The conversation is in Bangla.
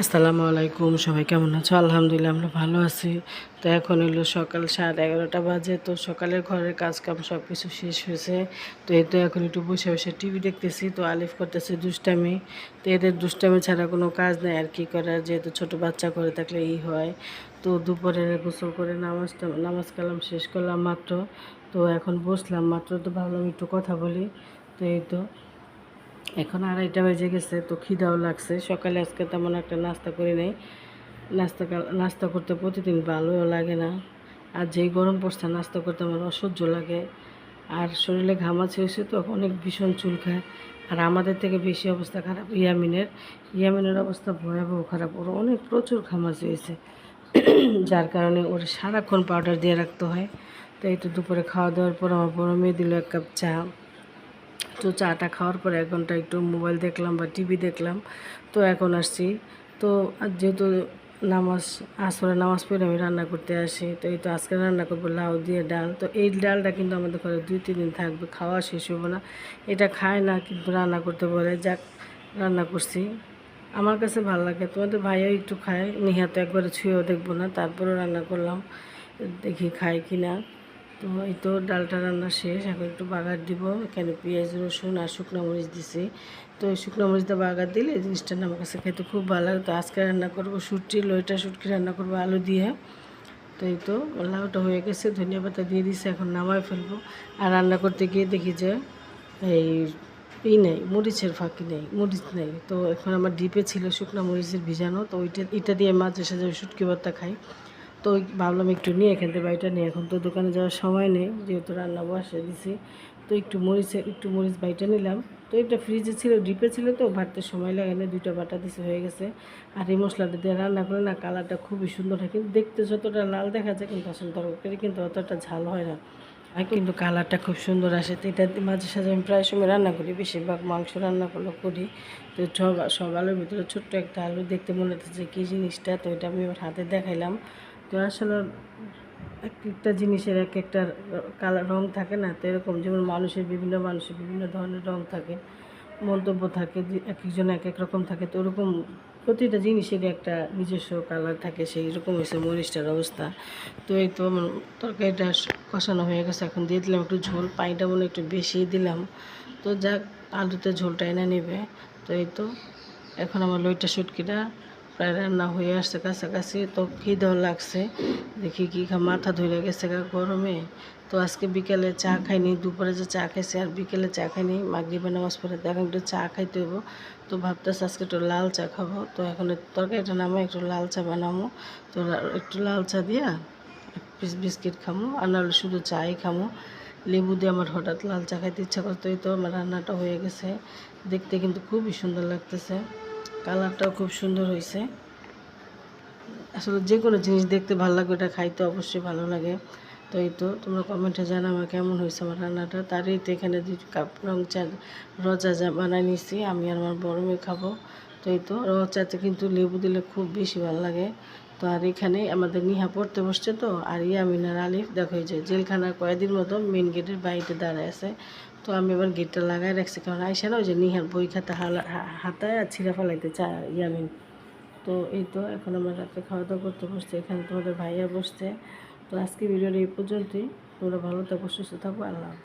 আসসালামু আলাইকুম, সবাই কেমন আছো? আলহামদুলিল্লাহ আমরা ভালো আছি। তো এখন হলো সকাল 11:30 বাজে। তো সকালের ঘরের কাজকাম সব কিছু শেষ হয়েছে। তো এই তো এখন একটু বসে বসে টিভি দেখতেছি। তো আলিফ করতেছে দুষ্টামি। তো এদের দুষ্টামি ছাড়া কোনো কাজ নেই আর কি করার, যেহেতু ছোট বাচ্চা করে থাকলে হয়। তো দুপুরে গোসল করে নামাজ কালাম শেষ করলাম মাত্র। তো এখন বসলাম মাত্র, তো ভাবলাম একটু কথা বলি। তো এই তো এখন 2:30 বেজে গেছে। তো খিদাও লাগছে। সকালে আজকে তেমন একটা নাস্তা করি নাই। নাস্তা করতে প্রতিদিন ভালোও লাগে না। আর যেই গরম পড়ছে নাস্তা করতে আমার অসহ্য লাগে। আর শরীরে ঘামাচি হয়েছে তো অনেক ভীষণ চুলকায়। আর আমাদের থেকে বেশি অবস্থা খারাপ ইয়ামিনের অবস্থা ভয়াবহ খারাপ। ওর অনেক প্রচুর ঘামাচি হয়েছে, যার কারণে ওর সারাক্ষণ পাউডার দিয়ে রাখতে হয়। তো এই তো দুপুরে খাওয়া দাওয়ার পর আমার বড় মেয়ে দিল 1 কাপ চা। তো চাটা খাওয়ার পর 1 ঘন্টা একটু মোবাইল দেখলাম বা টিভি দেখলাম। তো এখন আসছি। তো যেহেতু আসরে নামাজ পড়ে আমি রান্না করতে আসি। তো এই তো আজকে রান্না করবো লাউ দিয়ে ডাল। তো এই ডালটা কিন্তু আমাদের ঘরে 2-3 দিন থাকবে, খাওয়া শেষ হবো না। এটা খায় না, কিন্তু রান্না করতে বলে, যাক রান্না করছি। আমার কাছে ভালো লাগে, তোমাদের ভাইও একটু খায়, নিহা তো একবারে ছুঁয়েও দেখবো না, তারপরেও রান্না করলাম, দেখি খায় কি না। তো এই তো ডালটা রান্না শেষ, এখন একটু বাগার দিব। এখানে পেঁয়াজ রসুন আর শুকনো মরিচ দিছি। তো এই শুকনো মরিচটা বাগার দিলে এই জিনিসটা আমার কাছে খেতে খুব ভালো লাগে। তো আজকে রান্না করবো লইটা শুটকি রান্না করবো আলু দিয়ে। তো এই তো লাউটা হয়ে গেছে, ধনিয়া পাতা দিয়ে দিছে, এখন নামায় ফেলবো। আর রান্না করতে গিয়ে দেখি যে এই নেই, মরিচের ফাঁকি নেই, মরিচ নেই। তো এখন আমার ডিপে ছিল শুকনো মরিচের ভিজানো, তো এটা দিয়ে মাঝে সাঝে শুটকি ভর্তা খাই। তো ভাবলাম একটু নিয়ে এখান থেকে বাড়িটা নিয়ে, এখন তো দোকানে যাওয়ার সময় নেই, যেহেতু রান্না বসে দিছি। তো একটু মরিচ বাইটা নিলাম। তো এটা ফ্রিজে ছিল, ডিপে ছিল, তো ভাততে সময় লাগে না, 2টা বাটা দিছে, হয়ে গেছে। আর এই মশলাটা দিয়ে রান্না করে না, কালারটা খুবই সুন্দর হয়, কিন্তু দেখতে যতটা লাল দেখা যায় কিন্তু আসলে তরকারি কিন্তু অতটা ঝাল হয় না। আর কিন্তু কালারটা খুব সুন্দর আসে। তো এটা মাঝে সাঝে আমি প্রায় সময় রান্না করি, বেশিরভাগ মাংস রান্না করলে করি। তো সব আলুর ভিতরে ছোট্ট একটা আলু, দেখতে মনে হচ্ছে যে কী জিনিসটা। তো এটা আমি আমার হাতে দেখাইলাম। তো আসলে এক একটা জিনিসের এক একটা কালার রং থাকে না, তো এরকম যেমন মানুষের বিভিন্ন ধরনের রং থাকে, মন্তব্য থাকে, যে এক একজন এক এক রকম থাকে। তো ওরকম প্রতিটা জিনিসেরই একটা নিজস্ব কালার থাকে, সেই রকম হয়েছে মরিচটার অবস্থা। তো এই তো আমার তরকারিটা কষানো হয়ে গেছে, এখন দিয়ে দিলাম একটু ঝোল, পানিটা মনে একটু বেশি দিলাম। তো যাক, আলুতে ঝোলটা এনে নেবে। তো এই তো এখন আমার লইটা শুটকিটা প্রায় রান্না হয়ে আসছে কাছাকাছি। তো খিদেও লাগছে, দেখি কি মাথা ধরে গেছে গরমে। তো আজকে বিকেলে চা খাইনি, দুপুরে যে চা খাইছি আর বিকেলে চা খাইনি, মাগরিবের নামাজ পড়ে এখন একটু চা খাইতে হইব। তো ভাবতেছি আজকে একটু লাল চা খাবো। তো এখন তরকারিটা নামে একটু লাল চা বানাবো। তো একটু লাল চা দিয়া এক পিস বিস্কিট খামো, আর নাহলে শুধু চাই খামো। লেবু দিয়ে আমার হঠাৎ লাল চা খাইতে ইচ্ছা করতো। এই তো আমার রান্নাটা হয়ে গেছে, দেখতে কিন্তু খুবই সুন্দর লাগতেছে, কালারটাও খুব সুন্দর হয়েছে। আসলে যে কোনো জিনিস দেখতে ভালো লাগে, ওটা খাইতে অবশ্যই ভালো লাগে। তো এই তো তোমরা কমেন্টে জানা আমার কেমন হয়েছে আমার রান্নাটা। তারই তো এখানে 2 কাপ রচা বানাই নিছি, আমি আর আমার বড় মেয়ে খাবো। তো এই তো রচাতে কিন্তু লেবু দিলে খুব বেশি ভালো লাগে। তো আর এখানে আমাদের নিহা পড়তে বসছে, তো আর ইয়ামিন আর আলিফ দেখো এই যে জেলখানার কয়েদির মতো মেন গেটের বাইরে দাঁড়ায় আছে। তো আমি এবার গেটটা লাগাই রাখছি, কারণ আইসা না ওই যে নিহার বই খাতা হাতায় আর ছিঁড়া ফেলাইতে চায় ইয়ামিন। তো এই তো এখন আমরা রাতে খাওয়া দাওয়া করতে বসছি, এখানে তোমাদের ভাইয়া বসছে। তো আজকে ভিডিওটা এই পর্যন্তই। তোমরা ভালো থাকো, সুস্থ থাকো, আল্লাহ।